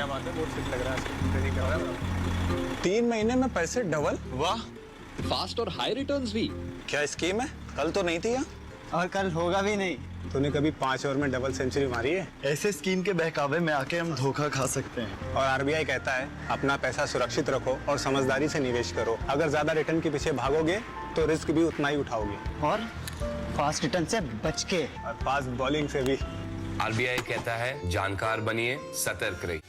क्या बात है, बहुत फिट लग रहा है, ट्रेनिंग कर रहा है। 3 महीने में पैसे डबल? वाह, फास्ट और हाई रिटर्न्स भी। क्या स्कीम है? कल तो नहीं थी यहाँ। और कल होगा भी नहीं। तूने कभी 5 ओवर में डबल सेंचुरी मारी है? ऐसे स्कीम के बहकावे में आके हम धोखा खा सकते हैं। और आरबीआई कहता है अपना पैसा सुरक्षित रखो और समझदारी से निवेश करो। अगर ज्यादा रिटर्न के पीछे भागोगे तो रिस्क भी उतना ही उठाओगे। और फास्ट रिटर्न से बच के। और फास्ट बॉलिंग से भी। आरबीआई कहता है जानकार बनिए, सतर्क रहिए।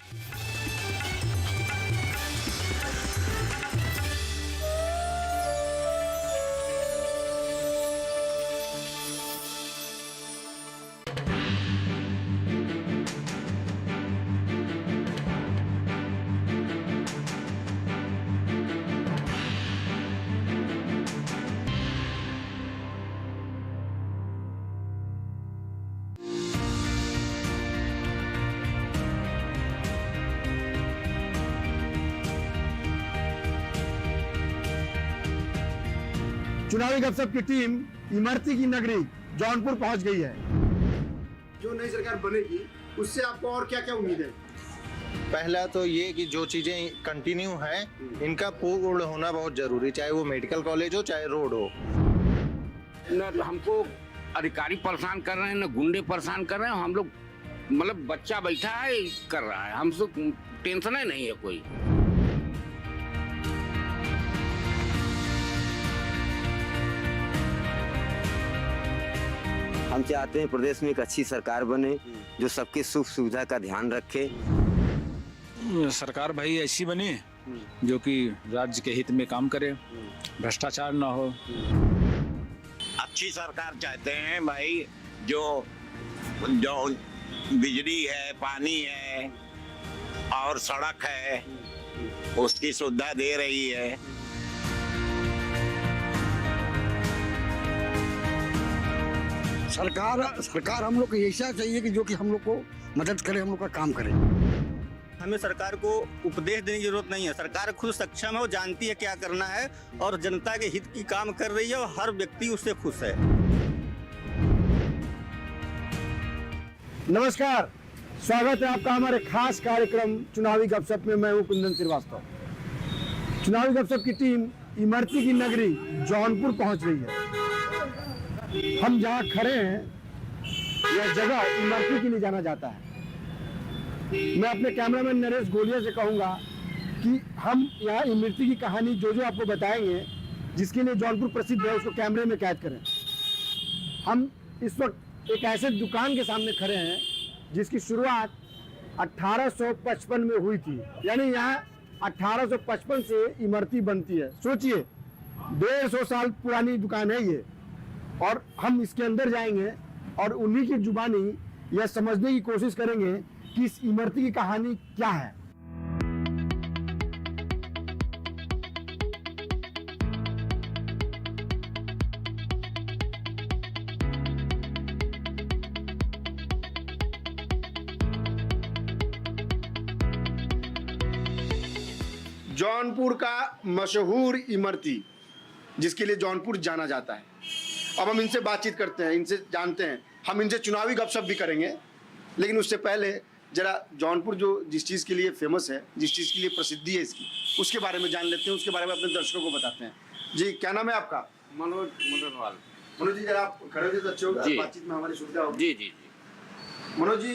चुनावी गपशप की टीम इमरती की नगरी जौनपुर पहुंच गई है। जो नई सरकार बनेगी उससे आपको और क्या क्या उम्मीद है? पहला तो ये कि जो चीजें कंटिन्यू हैं इनका पूर्ण होना बहुत जरूरी, चाहे वो मेडिकल कॉलेज हो चाहे रोड हो। न हमको अधिकारी परेशान कर रहे हैं, न गुंडे परेशान कर रहे हैं। हम लोग मतलब बच्चा बैठा है कर रहा है, हमसे टेंशन ही नहीं है कोई। हम चाहते हैं प्रदेश में एक अच्छी सरकार बने जो सबके सुख सुविधा का ध्यान रखे। सरकार भाई ऐसी बने जो कि राज्य के हित में काम करे, भ्रष्टाचार ना हो। अच्छी सरकार चाहते हैं भाई, जो बिजली है, पानी है और सड़क है उसकी सुविधा दे रही है। सरकार हम लोग को ऐसा चाहिए कि जो कि हम लोग को मदद करे, हम लोग का काम करे। हमें सरकार को उपदेश देने की जरूरत नहीं है। सरकार खुद सक्षम है, वो जानती है क्या करना है और जनता के हित की काम कर रही है और हर व्यक्ति उससे खुश है। नमस्कार, स्वागत है आपका हमारे खास कार्यक्रम चुनावी गपशप में। मैं हूं कुंदन श्रीवास्तव। चुनावी गपशप की टीम इमरती की नगरी जौनपुर पहुंच गई है। हम जहाँ खड़े हैं यह जगह इमरती के लिए जाना जाता है। मैं अपने कैमरामैन नरेश गोलिया से कहूँगा कि हम यहाँ इमरती की कहानी जो आपको बताएंगे, जिसके लिए जौनपुर प्रसिद्ध है, उसको कैमरे में कैद करें। हम इस वक्त एक ऐसे दुकान के सामने खड़े हैं जिसकी शुरुआत 1855 में हुई थी। यानी यहाँ 1855 से इमरती बनती है। सोचिए, 150 साल पुरानी दुकान है ये। और हम इसके अंदर जाएंगे और उन्हीं की जुबानी यह समझने की कोशिश करेंगे कि इस इमरती की कहानी क्या है। जौनपुर का मशहूर इमरती, जिसके लिए जौनपुर जाना जाता है। अब हम इनसे बातचीत करते हैं, इनसे जानते हैं, हम इनसे चुनावी गपशप भी करेंगे। लेकिन उससे पहले जरा जौनपुर जो जिस चीज़ के लिए फेमस है, जिस चीज़ के लिए प्रसिद्धि है इसकी, उसके बारे में जान लेते हैं, उसके बारे में अपने दर्शकों को बताते हैं। जी, क्या नाम है आपका? मनोज मुंडनवाल। मनोज जी, जरा आप खड़े हो तो अच्छे होगा, बातचीत में हमारी सुविधा होगी। जी जी जी। मनोज जी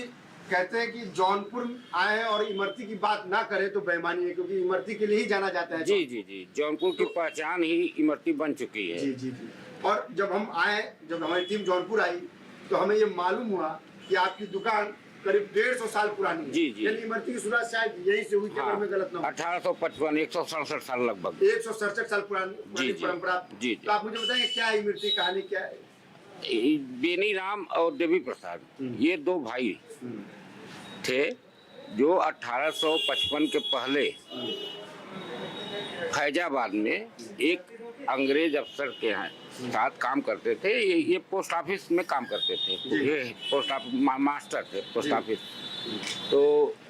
कहते हैं कि जौनपुर आए हैं और इमरती की बात ना करें तो बेईमानी है, क्योंकि इमरती के लिए ही जाना जाता है। जी जी जी, जौनपुर की पहचान ही इमरती बन चुकी है। जी जी जी। और जब हम आए, जब हमारी टीम जौनपुर आई तो हमें ये मालूम हुआ कि आपकी दुकान करीब 150 साल पुरानी है। जी जी। यानी इमरती की शुरुआत शायद यहीं से हुई थी, अगर मैं गलत ना हूं। 1855, 167 साल लगभग। 167 साल पुरानी परंपरा। जी। तो आप मुझे बताएंगे क्या है इमरती कहानी, क्या है? बेनी राम और देवी प्रसाद, ये दो भाई थे जो 1855 के पहले फैजाबाद में एक अंग्रेज अफसर के यहाँ साथ काम करते थे। ये पोस्ट ऑफिस में काम करते थे, ये पोस्ट ऑफिस मास्टर थे पोस्ट ऑफिस। तो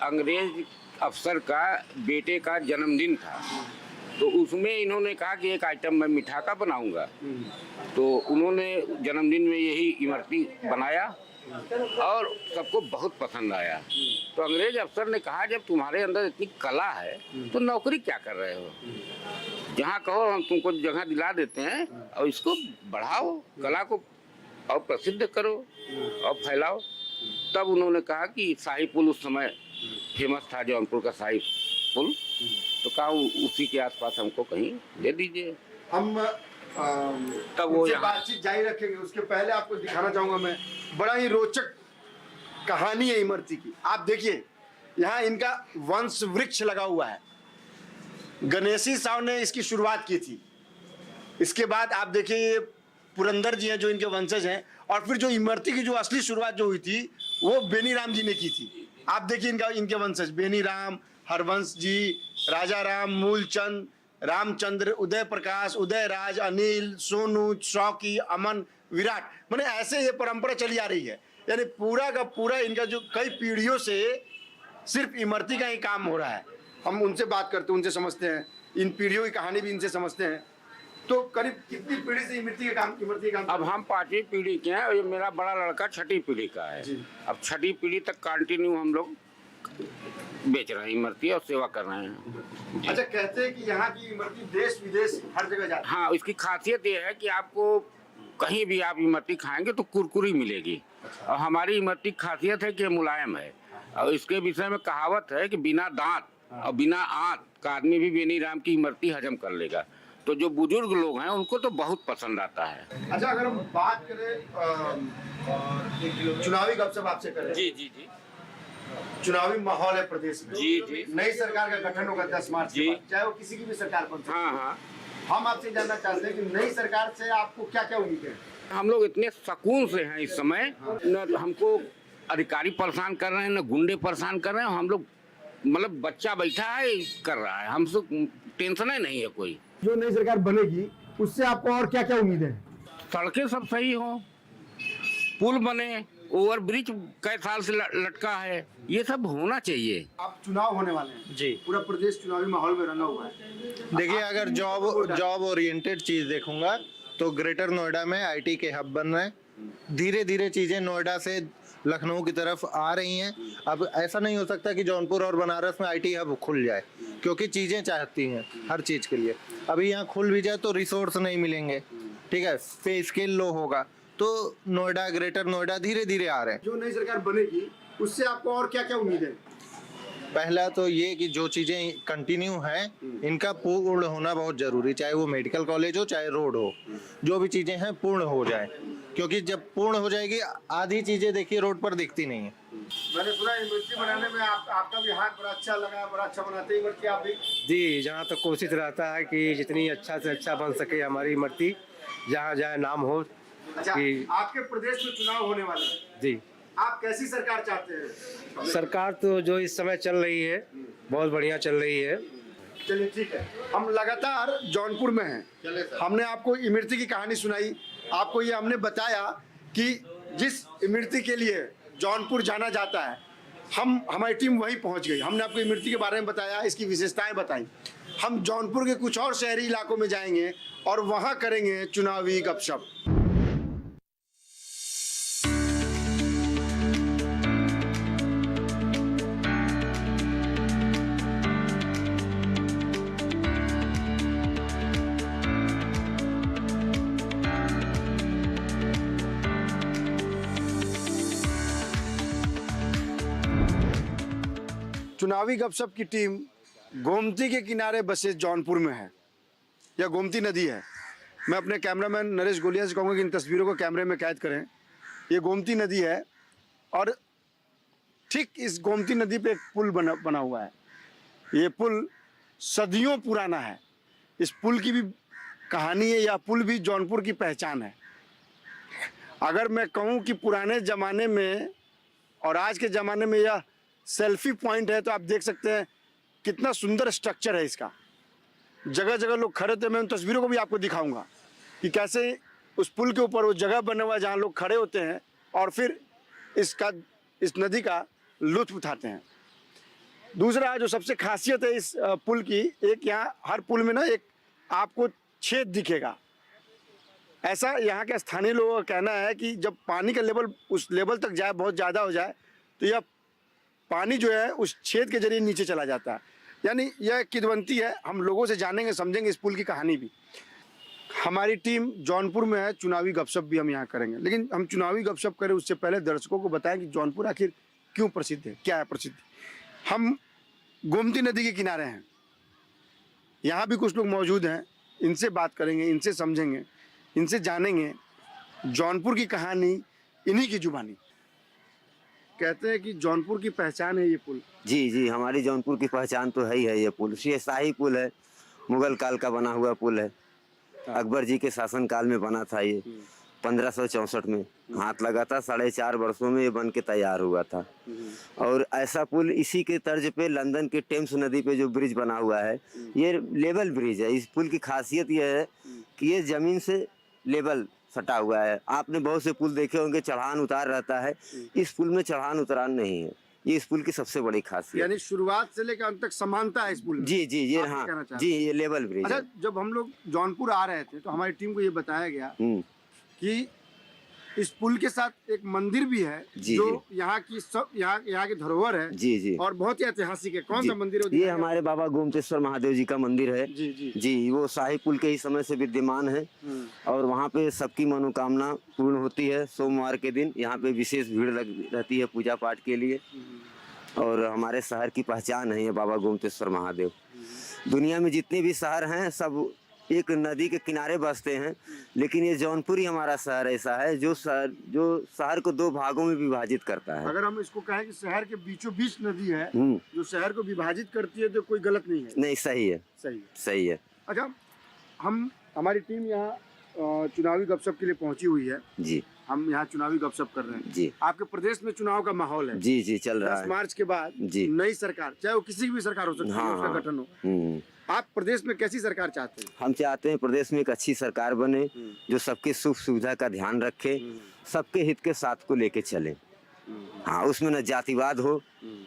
अंग्रेज अफसर का बेटे का जन्मदिन था, तो उसमें इन्होंने कहा कि एक आइटम मैं मिठा का बनाऊंगा। तो उन्होंने जन्मदिन में यही इमरती बनाया और सबको बहुत पसंद आया। तो अंग्रेज अफसर ने कहा जब तुम्हारे अंदर इतनी कला है तो नौकरी क्या कर रहे हो, जहाँ कहो हम तुमको जगह दिला देते हैं और इसको बढ़ाओ, कला को और प्रसिद्ध करो और फैलाओ। तब उन्होंने कहा कि शाही पुल उस समय फेमस था, जौनपुर का शाही पुल, तो कहा उसी के आसपास हमको कहीं दे दीजिए। हम तब वो बातचीत जारी रखेंगे, उसके पहले आपको दिखाना चाहूंगा मैं, बड़ा ही रोचक कहानी है इमरती की। आप देखिए यहाँ इनका वंश वृक्ष लगा हुआ है, गणेशी साहब ने इसकी शुरुआत की थी। इसके बाद आप देखिए ये पुरंदर जी हैं जो इनके वंशज हैं, और फिर जो इमरती की जो असली शुरुआत जो हुई थी वो बेनी राम जी ने की थी। आप देखिए इनके वंशज बेनी राम, हरवंश जी, राजा राम, मूलचंद, रामचंद्र, उदय प्रकाश, उदय राज, अनिल, सोनू, शौकी, अमन, विराट, मैंने ऐसे ये परंपरा चली आ रही है। यानी पूरा का पूरा इनका जो कई पीढ़ियों से सिर्फ इमरती का ही काम हो रहा है। हम उनसे बात करते हैं, उनसे समझते हैं, इन पीढ़ियों की कहानी भी इनसे समझते हैं। तो करीब कितनी पीढ़ी से इमरती का काम? अब हम 5वीं पीढ़ी के हैं और ये मेरा बड़ा लड़का 6ठी पीढ़ी का है। अब 6ठी पीढ़ी तक कंटिन्यू हम लोग बेच रहे हैं इमरती और सेवा कर रहे हैं। अच्छा, कहते हैं कि यहाँ की इमरती देश विदेश हर जगह जाती है। हाँ, इसकी खासियत ये है कि आपको कहीं भी आप इमरती खाएंगे तो कुरकुरी मिलेगी। और हमारी इमरती की खासियत है कि मुलायम है, और इसके विषय में कहावत है कि बिना दांत और बिना आंत का आदमी भी बेनी राम की इमरती हजम कर लेगा। तो जो बुजुर्ग लोग हैं उनको तो बहुत पसंद आता है। अच्छा, अगर हम बात करें चुनावी गपशप आपसे करें। जी जी जी। चुनावी माहौल है प्रदेश में। जी जी। नई सरकार का गठन होगा 10 मार्च के बाद, चाहे वो किसी की भी सरकार बन सकती है। हाँ हाँ। हम आपसे जानना चाहते हैं कि नई सरकार से आपको क्या क्या उम्मीद है? हम लोग इतने सुकून से हैं इस समय, न हमको अधिकारी परेशान कर रहे हैं न गुंडे परेशान कर रहे हैं। हम लोग मतलब बच्चा बैठा है कर रहा है, हमसे टेंशन ही नहीं है कोई। जो नई सरकार बनेगी उससे आपको और क्या क्या उम्मीद है? सड़कें सब सही हो, पुल बने, ओवर ब्रिज कई साल से लटका है, ये सब होना चाहिए। आप चुनाव होने वाले हैं जी, पूरा प्रदेश चुनावी माहौल में रंगा हुआ है। देखिए अगर जॉब ओरिएंटेड चीज देखूंगा तो ग्रेटर नोएडा में आईटी के हब बन रहे हैं। धीरे धीरे चीजें नोएडा से लखनऊ की तरफ आ रही हैं। अब ऐसा नहीं हो सकता कि जौनपुर और बनारस में आईटी हब खुल जाए, क्योंकि चीजें चाहती हैं हर चीज के लिए। अभी यहाँ खुल भी जाए तो रिसोर्स नहीं मिलेंगे, ठीक है, पे स्केल लो होगा। तो नोएडा, ग्रेटर नोएडा धीरे धीरे आ रहे हैं। जो नई सरकार बनेगी उससे आपको और क्या क्या उम्मीद है? पहला तो ये कि जो चीजें कंटिन्यू हैं इनका पूर्ण होना बहुत जरूरी, चाहे वो मेडिकल कॉलेज हो चाहे रोड हो, जो भी चीजें हैं पूर्ण हो जाए, क्योंकि जब पूर्ण हो जाएगी आधी चीजें देखिए रोड पर दिखती नहीं है। मैंने सुना इमरती बनाने में आपका भी हाथ बड़ा अच्छा लगा, बड़ा अच्छा बनाते हैं इमरती आप भी। जी, जहाँ तक कोशिश रहता है कि जितनी अच्छा से अच्छा बन सके हमारी इमरती, जहाँ जाए नाम हो। अच्छा, आपके प्रदेश में चुनाव होने वाले हैं जी, आप कैसी सरकार चाहते हैं? सरकार तो जो इस समय चल रही है बहुत बढ़िया चल रही है। चलिए ठीक है, हम लगातार जौनपुर में हैं। हमने आपको इमरती की कहानी सुनाई, आपको ये हमने बताया कि जिस इमरती के लिए जौनपुर जाना जाता है, हमारी टीम वहीं पहुंच गई। हमने आपको इमरती के बारे में बताया, इसकी विशेषताएं बताई। हम जौनपुर के कुछ और शहरी इलाकों में जाएंगे और वहां करेंगे चुनावी गपशप। चुनावी गपशप की टीम गोमती के किनारे बसे जौनपुर में है। यह गोमती नदी है। मैं अपने कैमरामैन नरेश गोलिया से कहूँगा कि इन तस्वीरों को कैमरे में कैद करें। ये गोमती नदी है और ठीक इस गोमती नदी पे एक पुल बना हुआ है। ये पुल सदियों पुराना है। इस पुल की भी कहानी है, यह पुल भी जौनपुर की पहचान है। अगर मैं कहूँ कि पुराने ज़माने में और आज के ज़माने में यह सेल्फी पॉइंट है, तो आप देख सकते हैं कितना सुंदर स्ट्रक्चर है इसका। जगह जगह लोग खड़े थे। मैं उन तस्वीरों को भी आपको दिखाऊंगा कि कैसे उस पुल के ऊपर वो जगह बना हुआ है जहाँ लोग खड़े होते हैं और फिर इस नदी का लुत्फ उठाते हैं। दूसरा जो सबसे खासियत है इस पुल की, एक यहाँ हर पुल में ना एक आपको छेद दिखेगा। ऐसा यहाँ के स्थानीय लोगों का कहना है कि जब पानी का लेवल उस लेवल तक जाए, बहुत ज़्यादा हो जाए, तो यह पानी जो है उस छेद के जरिए नीचे चला जाता है। यानी यह किदवंती है। हम लोगों से जानेंगे, समझेंगे इस पुल की कहानी भी। हमारी टीम जौनपुर में है, चुनावी गपशप भी हम यहाँ करेंगे। लेकिन हम चुनावी गपशप करें उससे पहले दर्शकों को बताएं कि जौनपुर आखिर क्यों प्रसिद्ध है, क्या है प्रसिद्ध। हम गोमती नदी के किनारे हैं, यहाँ भी कुछ लोग मौजूद हैं, इनसे बात करेंगे, इनसे समझेंगे, इनसे जानेंगे जौनपुर की कहानी इन्हीं की जुबानी। कहते हैं कि जौनपुर की पहचान है ये पुल। जी जी, हमारी जौनपुर की पहचान तो है ही है ये पुल। ये शाही पुल है, मुगल काल का बना हुआ पुल है। अकबर जी के शासन काल में बना था ये, 1564 में हाथ लगा था। 4.5 वर्षों में ये बन के तैयार हुआ था। और ऐसा पुल इसी के तर्ज पे लंदन के टेम्स नदी पे जो ब्रिज बना हुआ है, ये लेवल ब्रिज है। इस पुल की खासियत ये है कि ये जमीन से लेवल सटा हुआ है। आपने बहुत से पुल देखे होंगे, चढ़ान उतार रहता है, इस पुल में चढ़ान उतार नहीं है। ये इस पुल की सबसे बड़ी खासियत। यानी शुरुआत से लेकर अंत तक समानता है इस पुल में। जी जी, ये हाँ जी, ये लेवल ब्रिज है। अच्छा, जब हम लोग जौनपुर आ रहे थे तो हमारी टीम को ये बताया गया कि इस पुल के साथ एक मंदिर भी है जो यहाँ की सब यहाँ की धरोहर है। जी जी, और बहुत ही ऐतिहासिक है। कौन सा मंदिर है? ये हमारे बाबा गोमतेश्वर महादेव जी का मंदिर है। जी जी जी, वो शाही पुल के ही समय से विद्यमान है। और वहाँ पे सबकी मनोकामना पूर्ण होती है। सोमवार के दिन यहाँ पे विशेष भीड़ रहती है पूजा पाठ के लिए। और हमारे शहर की पहचान है ये बाबा गोमतेश्वर महादेव। दुनिया में जितने भी शहर हैं सब एक नदी के किनारे बसते हैं, लेकिन ये जौनपुर ही हमारा शहर ऐसा है जो शहर को 2 भागों में विभाजित करता है। अगर हम इसको कहें कि शहर के बीचों बीच नदी है जो शहर को विभाजित करती है, तो कोई गलत नहीं है। नहीं, सही है, सही है। अच्छा, हमारी टीम यहाँ चुनावी गपशप के लिए पहुंची हुई है। जी, हम यहाँ चुनावी गपशप कर रहे हैं। जी, आपके प्रदेश में चुनाव का माहौल है। जी जी, चल रहा है। 10 मार्च के बाद जी नई सरकार, चाहे वो किसी की भी सरकार हो सकती है, उसका गठन हो। आप प्रदेश में कैसी सरकार चाहते हैं? हम चाहते हैं प्रदेश में एक अच्छी सरकार बने जो सबके सुख सुविधा का ध्यान रखे, सबके हित के साथ को लेके चले। हाँ, उसमें न जातिवाद हो,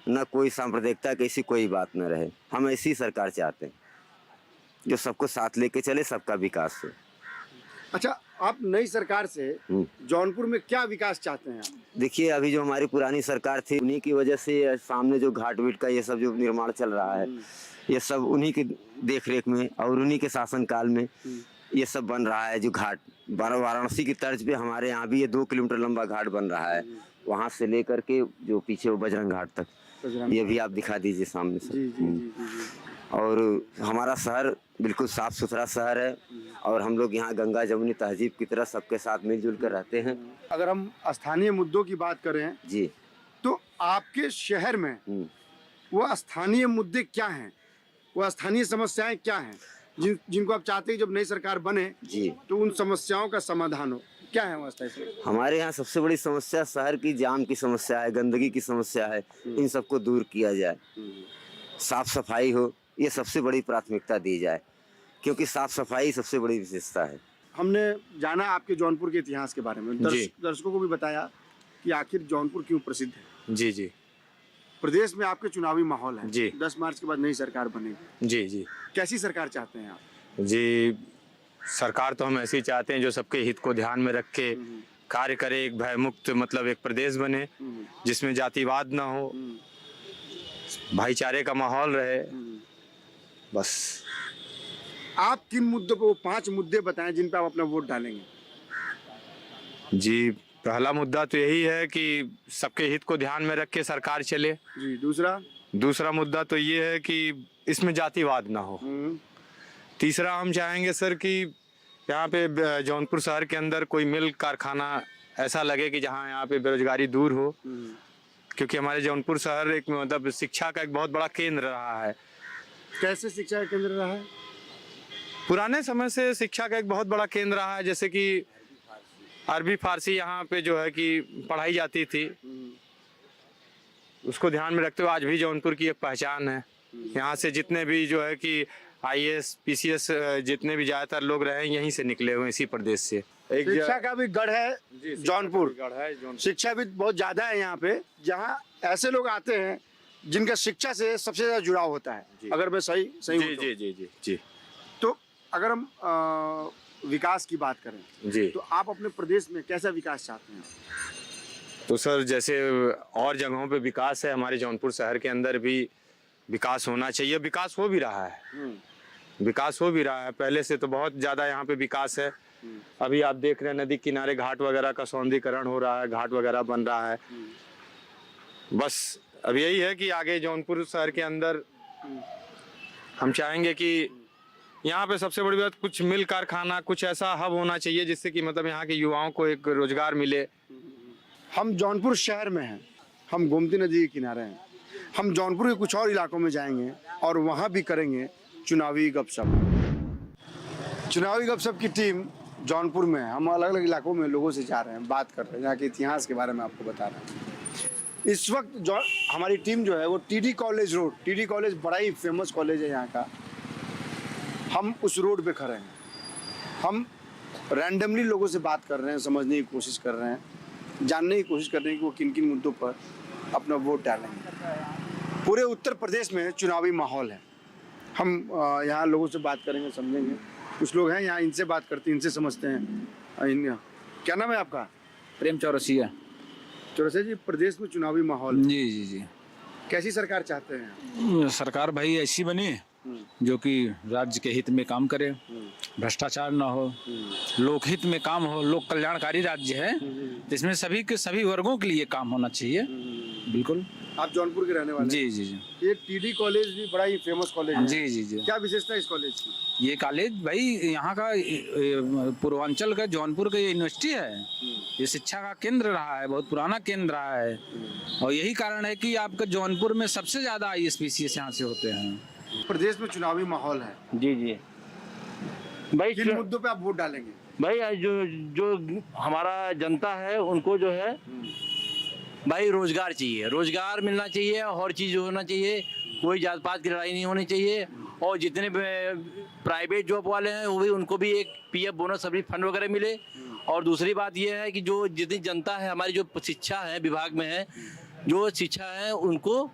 न कोई सांप्रदायिकता की ऐसी कोई बात न रहे। हम ऐसी सरकार चाहते हैं जो सबको साथ लेके चले, सबका विकास हो। अच्छा, आप नई सरकार से जौनपुर में क्या विकास चाहते हैं? देखिए, अभी जो हमारी पुरानी सरकार थी उन्हीं की वजह से सामने जो घाट बीट का ये सब जो निर्माण चल रहा है, ये सब उन्हीं की देखरेख में और उन्हीं के शासन काल में ये सब बन रहा है। जो घाट वाराणसी की तर्ज पे हमारे यहाँ भी ये 2 किलोमीटर लंबा घाट बन रहा है, वहाँ से लेकर के जो पीछे वो बजरंग घाट तक, ये भी आप दिखा दीजिए सामने से। और हमारा शहर बिल्कुल साफ सुथरा शहर है और हम लोग यहाँ गंगा जमुनी तहजीब की तरह सबके साथ मिलजुल कर रहते हैं। अगर हम स्थानीय मुद्दों की बात करें जी, तो आपके शहर में वो स्थानीय मुद्दे क्या हैं, वो स्थानीय समस्याएं क्या हैं जिनको आप चाहते हैं जब नई सरकार बने जी तो उन समस्याओं का समाधान हो? क्या है वो स्थानीय? हमारे यहाँ सबसे बड़ी समस्या शहर की जाम की समस्या है, गंदगी की समस्या है। इन सबको दूर किया जाए, साफ सफाई हो, ये सबसे बड़ी प्राथमिकता दी जाए, क्योंकि साफ सफाई सबसे बड़ी विशेषता है। हमने जाना आपके जौनपुर के इतिहास के बारे में, दर्शकों को भी बताया कि आखिर जौनपुर क्यों प्रसिद्ध है। जी जी, प्रदेश में आपके चुनावी माहौल है जी। 10 मार्च के बाद नई सरकार बनेगी। जी जी, कैसी सरकार चाहते हैं आप? जी, सरकार तो हम ऐसी चाहते हैं जो सबके हित को ध्यान में रख के कार्य करे, एक भयमुक्त मतलब एक प्रदेश बने जिसमें जातिवाद ना हो, भाईचारे का माहौल रहे, बस। आप किन मुद्दों पे, वो 5 मुद्दे बताएं जिन पे आप अपना वोट डालेंगे? जी, पहला मुद्दा तो यही है कि सबके हित को ध्यान में रख के सरकार चले। जी। दूसरा मुद्दा तो ये है कि इसमें जातिवाद ना हो। तीसरा हम चाहेंगे सर कि यहाँ पे जौनपुर शहर के अंदर कोई मिल कारखाना ऐसा लगे कि जहाँ यहाँ पे बेरोजगारी दूर हो, क्योंकि हमारे जौनपुर शहर एक मतलब शिक्षा का एक बहुत बड़ा केंद्र रहा है। कैसे शिक्षा का केंद्र रहा है? पुराने समय से शिक्षा का एक बहुत बड़ा केंद्र रहा है, जैसे कि अरबी फारसी यहाँ पे जो है कि पढ़ाई जाती थी, उसको ध्यान में रखते हुए आज भी जौनपुर की एक पहचान है। यहाँ से जितने भी जो है कि IAS PCS जितने भी ज़्यादातर लोग रहे यहीं से निकले हुए, इसी प्रदेश से। एक शिक्षा का भी गढ़ है जौनपुर, शिक्षा भी बहुत ज़्यादा है यहाँ पे, जहाँ ऐसे लोग आते हैं जिनका शिक्षा से सबसे ज़्यादा जुड़ाव होता है। अगर मैं सही जी जी जी जी जी तो अगर हम विकास की बात करें जी। तो आप अपने प्रदेश में कैसा विकास चाहते हैं? तो सर जैसे और जगहों पे विकास है, हमारे जौनपुर शहर के अंदर भी विकास होना चाहिए। विकास हो भी रहा है, विकास हो भी रहा है। पहले से तो बहुत ज़्यादा यहाँ पे विकास है। अभी आप देख रहे हैं नदी किनारे घाट वगैरह का सौंदर्यीकरण हो रहा है, घाट वगैरह बन रहा है। बस अब यही है कि आगे जौनपुर शहर के अंदर हम चाहेंगे कि यहाँ पे सबसे बड़ी बात कुछ मिल कारखाना, कुछ ऐसा हब होना चाहिए जिससे कि मतलब यहाँ के युवाओं को एक रोजगार मिले। हम जौनपुर शहर में हैं, हम गोमती नदी के किनारे हैं। हम जौनपुर के कुछ और इलाकों में जाएंगे और वहाँ भी करेंगे चुनावी गपशप। चुनावी गपशप की टीम जौनपुर में है। हम अलग अलग इलाकों में लोगों से जा रहे हैं, बात कर रहे हैं, यहाँ के इतिहास के बारे में आपको बता रहे हैं। इस वक्त जो हमारी टीम जो है वो TD college road, TD college बड़ा ही फेमस कॉलेज है यहाँ का, हम उस रोड पे खड़े हैं। हम रैंडमली लोगों से बात कर रहे हैं, समझने की कोशिश कर रहे हैं, जानने की कोशिश कर रहे हैं कि वो किन किन मुद्दों पर अपना वोट डालेंगे। पूरे उत्तर प्रदेश में चुनावी माहौल है। हम यहाँ लोगों से बात करेंगे, समझेंगे। कुछ लोग हैं यहाँ, इनसे बात करते हैं, इनसे समझते हैं। क्या नाम है आपका? प्रेम चौरसिया। चौरसिया जी, प्रदेश में चुनावी माहौल है। जी जी जी। कैसी सरकार चाहते हैं? सरकार भाई ऐसी बनी जो कि राज्य के हित में काम करे, भ्रष्टाचार ना हो, लोकहित में काम हो। लोक कल्याणकारी राज्य है, जिसमें सभी के सभी वर्गों के लिए काम होना चाहिए। बिल्कुल। आप जौनपुर के रहने वाले? जी जी जी। ये टीडी कॉलेज भी बड़ा ही फेमस कॉलेज है। जी जी जी। क्या विशेषता है इस कॉलेज की? ये कॉलेज भाई यहाँ का पूर्वांचल का जौनपुर का ये यूनिवर्सिटी है। ये शिक्षा का केंद्र रहा है, बहुत पुराना केंद्र रहा है। और यही कारण है कि आपका जौनपुर में सबसे ज्यादा ISPCS यहाँ से होते हैं। प्रदेश में चुनावी माहौल है। जी जी भाई, किन मुद्दों पे आप वोट डालेंगे? भाई जो हमारा जनता है उनको जो है भाई रोजगार चाहिए, रोजगार मिलना चाहिए, और चीज होना चाहिए, कोई जात पात की लड़ाई नहीं होनी चाहिए। और जितने प्राइवेट जॉब वाले हैं वो भी, उनको भी एक PF बोनस सभी फंड वगैरह मिले। और दूसरी बात ये है कि जो जितनी जनता है हमारी, जो शिक्षा है विभाग में है, जो शिक्षा है उनको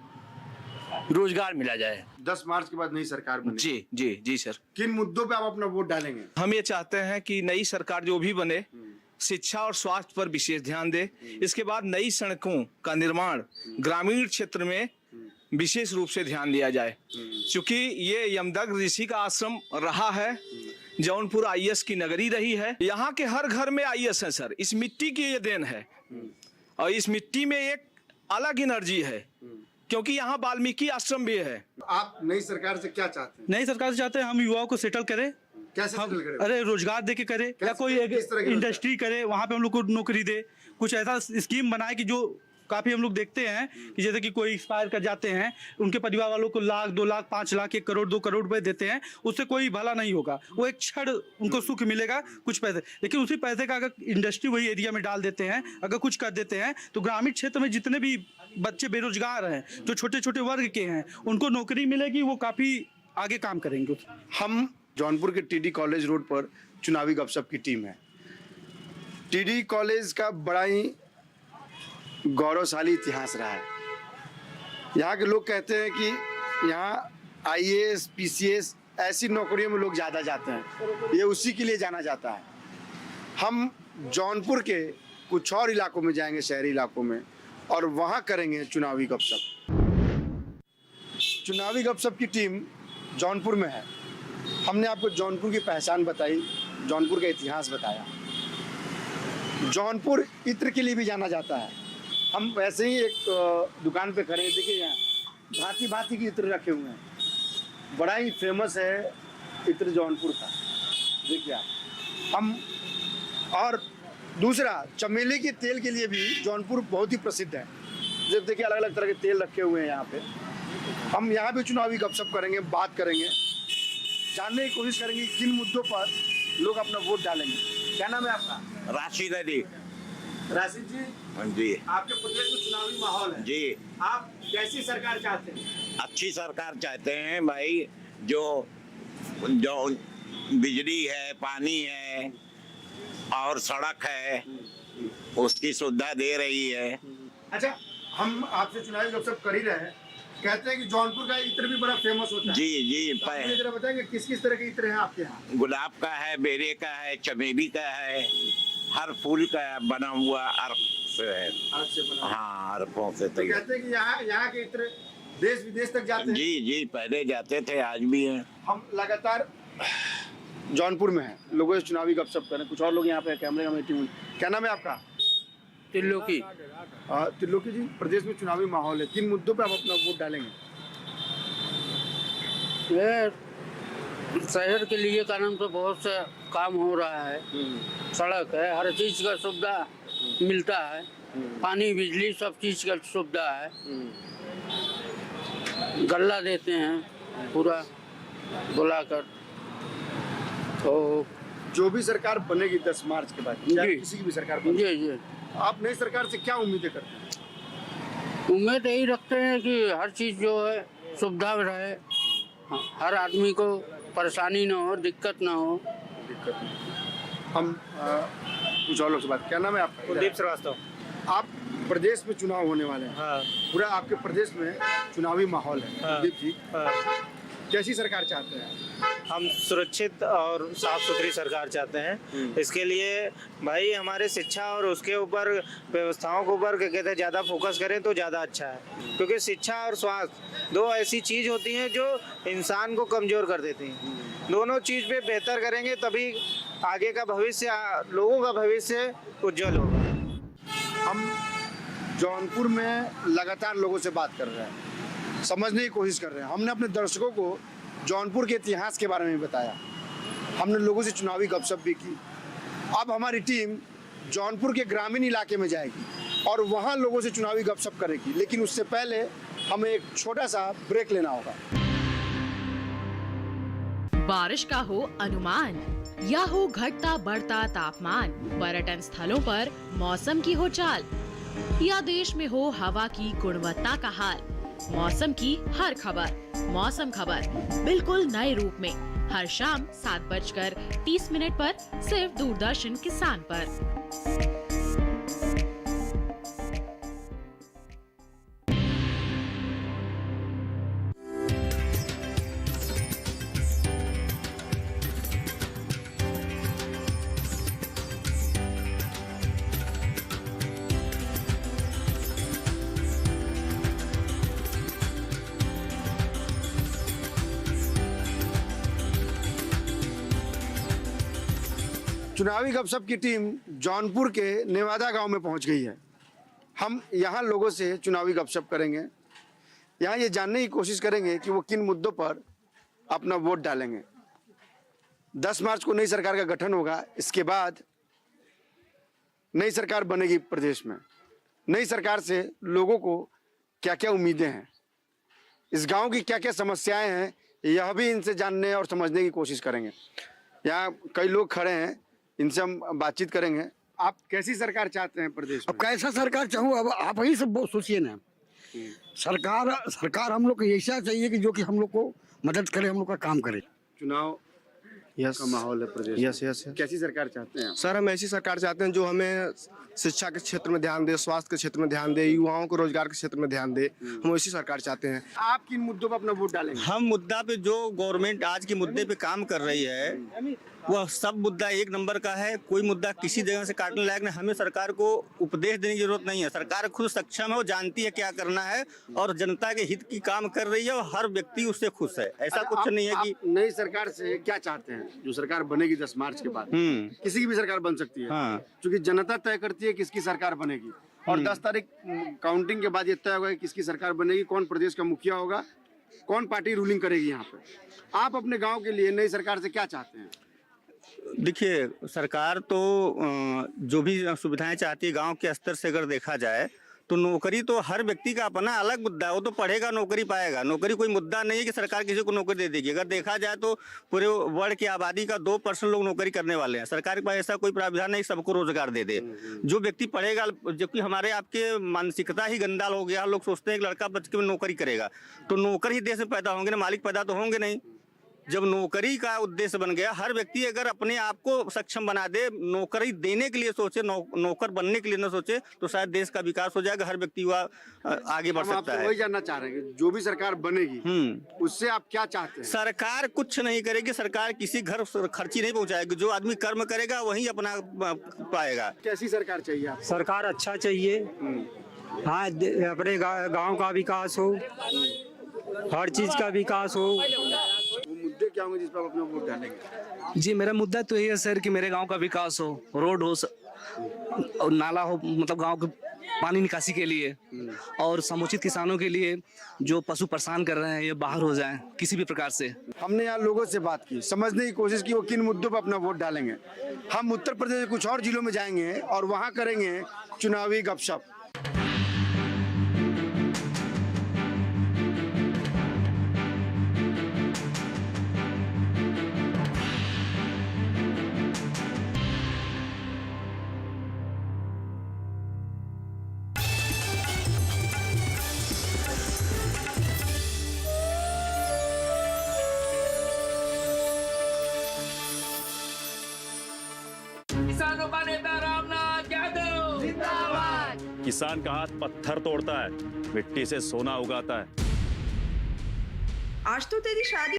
रोजगार मिला जाए। 10 मार्च के बाद नई सरकार बने। जी जी जी सर। किन मुद्दों पे आप अपना वोट डालेंगे? हम ये चाहते हैं कि नई सरकार जो भी बने, शिक्षा और स्वास्थ्य पर विशेष ध्यान दे। इसके बाद नई सड़कों का निर्माण ग्रामीण क्षेत्र में विशेष रूप से ध्यान दिया जाए, क्योंकि ये यमदग्नि ऋषि का आश्रम रहा है। जौनपुर IAS की नगरी रही है। यहाँ के हर घर में IAS है सर। इस मिट्टी की ये देन है, और इस मिट्टी में एक अलग एनर्जी है, क्योंकि यहाँ वाल्मीकि आश्रम भी है। आप नई सरकार से क्या चाहते हैं? नई सरकार से चाहते हैं हम युवाओं को सेटल करें। कैसे सेटल करें? अरे रोजगार दे के करे, या कोई इंडस्ट्री करे, वहाँ पे हम लोग को नौकरी दे। कुछ ऐसा स्कीम बनाए कि जो काफी हम लोग देखते हैं कि जैसे कि कोई एक्सपायर कर जाते हैं, उनके परिवार वालों को 1 लाख 2 लाख 5 लाख 1 करोड़ 2 करोड़ रुपए देते हैं। उससे कोई भला नहीं होगा, वो एक क्षण उनको सुख मिलेगा, कुछ पैसे। लेकिन उसी पैसे का अगर इंडस्ट्री वही एरिया में डाल देते हैं, अगर कुछ कर देते हैं, तो ग्रामीण क्षेत्र में जितने भी बच्चे बेरोजगार हैं, जो छोटे छोटे वर्ग के हैं, उनको नौकरी मिलेगी, वो काफी आगे काम करेंगे। हम जौनपुर के टीडी कॉलेज रोड पर चुनावी गपशप की टीम है। टीडी कॉलेज का बड़ा ही गौरवशाली इतिहास रहा है। यहाँ के लोग कहते हैं कि यहाँ IAS PCS ऐसी नौकरियों में लोग ज़्यादा जाते हैं, ये उसी के लिए जाना जाता है। हम जौनपुर के कुछ और इलाकों में जाएंगे, शहरी इलाकों में, और वहाँ करेंगे चुनावी गपशप। चुनावी गपशप की टीम जौनपुर में है। हमने आपको जौनपुर की पहचान बताई, जौनपुर का इतिहास बताया। जौनपुर इत्र के लिए भी जाना जाता है। हम वैसे ही एक दुकान पे खड़े हैं, देखिए यहाँ भांति भांति के इत्र रखे हुए हैं। बड़ा ही फेमस है इत्र जौनपुर का, देखिए आप। हम और दूसरा, चमेली के तेल के लिए भी जौनपुर बहुत ही प्रसिद्ध है। जब देखिए अलग अलग तरह के तेल रखे हुए हैं यहाँ पे। हम यहाँ भी चुनावी गपशप करेंगे, बात करेंगे, जानने की कोशिश करेंगे किन मुद्दों पर लोग अपना वोट डालेंगे। क्या नाम है आपका? राशिद अली। राशिद जी, जी आपके प्रदेश में चुनावी माहौल है जी, आप कैसी सरकार चाहते हैं? अच्छी सरकार चाहते हैं भाई, जो बिजली है, पानी है और सड़क है, उसकी सुविधा दे रही है। अच्छा, हम आपसे चुनावी गपशप कर ही रहे हैं, कहते हैं कि जौनपुर का इत्र भी बड़ा फेमस होता है। जी जी। तो आप मुझे जरा बताएंगे किस किस तरह के इत्र हैं आपके यहाँ? गुलाब का है, बेरे का है, चमेली का है, हर फूल का बना हुआ अर्क से है। अर्क से बना? हाँ, अर्कों से तो तैयार। कहते हैं कि यहाँ के इत्र देश विदेश तक जाते हैं। जी जी, पहले जाते थे, आज भी हैं। हम लगातार जौनपुर में हैं, लोगों से चुनावी गपशप कर रहे हैं। कुछ और लोग यहाँ पे कैमरे में मीटिंग। क्या नाम है आपका? त्रिलोकी। त्रिलोकी जी, प्रदेश में चुनावी माहौल है, किन मुद्दों पे आप अपना वोट डालेंगे? शहर के लिए कारण तो बहुत से काम हो रहा है, सड़क है, हर चीज का सुविधा मिलता है, पानी बिजली सब चीज का सुविधा है, गल्ला देते हैं पूरा बुलाकर। तो जो भी सरकार बनेगी 10 मार्च के बाद, चाहे किसी की भी सरकार बने, जी जी, आप नई सरकार से क्या उम्मीदें करते हैं? उम्मीद यही रखते हैं कि हर चीज जो है सुविधा रहे, हर आदमी को परेशानी ना हो, दिक्कत ना हो। दिक्कत नहीं। हम कुछ और लोग से बात। क्या नाम है आपका? कुलदीप श्रीवास्तव। आप प्रदेश में चुनाव होने वाले हैं। हाँ। पूरा आपके प्रदेश में चुनावी माहौल है। हाँ। कुलदीप जी, हाँ। कैसी सरकार चाहते हैं? हम सुरक्षित और साफ सुथरी सरकार चाहते हैं। इसके लिए भाई हमारे शिक्षा और उसके ऊपर व्यवस्थाओं के ऊपर क्या कहते हैं ज़्यादा फोकस करें तो ज़्यादा अच्छा है, क्योंकि शिक्षा और स्वास्थ्य दो ऐसी चीज़ होती हैं जो इंसान को कमज़ोर कर देती हैं। दोनों चीज़ पे बेहतर करेंगे तभी आगे का भविष्य, लोगों का भविष्य उज्जवल होगा। हम जौनपुर में लगातार लोगों से बात कर रहे हैं, समझने की कोशिश कर रहे हैं। हमने अपने दर्शकों को जौनपुर के इतिहास के बारे में बताया, हमने लोगों से चुनावी गपशप भी की। अब हमारी टीम जौनपुर के ग्रामीण इलाके में जाएगी और वहाँ लोगों से चुनावी गपशप करेगी, लेकिन उससे पहले हमें एक छोटा सा ब्रेक लेना होगा। बारिश का हो अनुमान या हो घटता बढ़ता तापमान, पर्यटन स्थलों पर मौसम की हो चाल या देश में हो हवा की गुणवत्ता का हाल, मौसम की हर खबर मौसम खबर बिल्कुल नए रूप में हर शाम 7:30 पर सिर्फ दूरदर्शन किसान पर। चुनावी गपशप की टीम जौनपुर के नेवादा गांव में पहुंच गई है। हम यहां लोगों से चुनावी गपशप करेंगे, यहां ये जानने की कोशिश करेंगे कि वो किन मुद्दों पर अपना वोट डालेंगे। 10 मार्च को नई सरकार का गठन होगा, इसके बाद नई सरकार बनेगी प्रदेश में। नई सरकार से लोगों को क्या क्या उम्मीदें हैं, इस गांव की क्या क्या समस्याएं हैं, यह भी इनसे जानने और समझने की कोशिश करेंगे। यहाँ कई लोग खड़े हैं, इनसे हम बातचीत करेंगे। आप कैसी सरकार चाहते हैं प्रदेश में? अब कैसा सरकार चाहूँ, अब आप ही सब सोचिए ना। सरकार हम लोग को ऐसा चाहिए कि जो कि हम लोग को मदद करे, हम लोग का काम करे। चुनाव का माहौल है प्रदेश। यस। कैसी सरकार चाहते हैं? सर, हम ऐसी सरकार चाहते हैं जो हमें शिक्षा के क्षेत्र में ध्यान दे, स्वास्थ्य के क्षेत्र में ध्यान दे, युवाओं को रोजगार के क्षेत्र में ध्यान दे। हम ऐसी सरकार चाहते हैं। आप किन मुद्दों पर अपना वोट डालेंगे? हम मुद्दा पे जो गवर्नमेंट आज के मुद्दे पे काम कर रही है वह सब मुद्दा एक नंबर का है। कोई मुद्दा किसी जगह से काटने लायक नहीं। हमें सरकार को उपदेश देने की जरूरत नहीं है, सरकार खुद सक्षम है, वो जानती है क्या करना है और जनता के हित की काम कर रही है और हर व्यक्ति उससे खुश है। ऐसा कुछ नहीं है कि नई सरकार से क्या चाहते हैं? जो सरकार बनेगी 10 मार्च के बाद, किसी की भी सरकार बन सकती है। हाँ। क्योंकि जनता तय करती है किसकी सरकार बनेगी और 10 तारीख काउंटिंग के बाद ये तय होगा कि किसकी सरकार बनेगी, कौन प्रदेश का मुखिया होगा, कौन पार्टी रूलिंग करेगी यहाँ पे। आप अपने गाँव के लिए नई सरकार से क्या चाहते हैं? देखिए, सरकार तो जो भी सुविधाएं चाहती है गांव के स्तर से अगर देखा जाए तो नौकरी तो हर व्यक्ति का अपना अलग मुद्दा है। वो तो पढ़ेगा नौकरी पाएगा, नौकरी कोई मुद्दा नहीं है कि सरकार किसी को नौकरी दे देगी। अगर देखा जाए तो पूरे वर्ल्ड की आबादी का 2% लोग नौकरी करने वाले हैं। सरकार के पास ऐसा कोई प्रावधान नहीं सबको रोजगार दे दे। जो व्यक्ति पढ़ेगा, जबकि हमारे आपके मानसिकता ही गंदा हो गया। लोग सोचते हैं कि लड़का बच के नौकरी करेगा तो नौकर ही देश में पैदा होंगे ना, मालिक पैदा तो होंगे नहीं। जब नौकरी का उद्देश्य बन गया, हर व्यक्ति अगर अपने आप को सक्षम बना दे, नौकरी देने के लिए सोचे, नौकर बनने के लिए न सोचे, तो शायद देश का विकास हो जाएगा, हर व्यक्ति आगे बढ़ सकता है। वही जानना चाह रहे हैं कि जो भी सरकार बनेगी उससे आप क्या चाहते हैं? सरकार कुछ नहीं करेगी, सरकार किसी घर खर्ची नहीं पहुंचाएगी, जो आदमी कर्म करेगा वही अपना पाएगा। कैसी सरकार चाहिए आप? सरकार अच्छा चाहिए, हाँ, अपने गांव का विकास हो, हर चीज का विकास हो। वो मुद्दे क्या होंगे जिस पर आप अपना वोट डालेंगे? जी, मेरा मुद्दा तो ये है सर कि मेरे गांव का विकास हो, रोड हो और नाला हो, मतलब गांव के पानी निकासी के लिए, और समुचित किसानों के लिए जो पशु परेशान कर रहे हैं ये बाहर हो जाएं किसी भी प्रकार से। हमने यहाँ लोगों से बात की, समझने की कोशिश की वो किन मुद्दों पर अपना वोट डालेंगे। हम उत्तर प्रदेश के कुछ और जिलों में जाएंगे और वहाँ करेंगे चुनावी गपशप। किसानों का नेता रामनाथ यादव जिंदाबाद। किसान का हाथ पत्थर तोड़ता है, मिट्टी से सोना उगाता है। आज तो तेरी शादी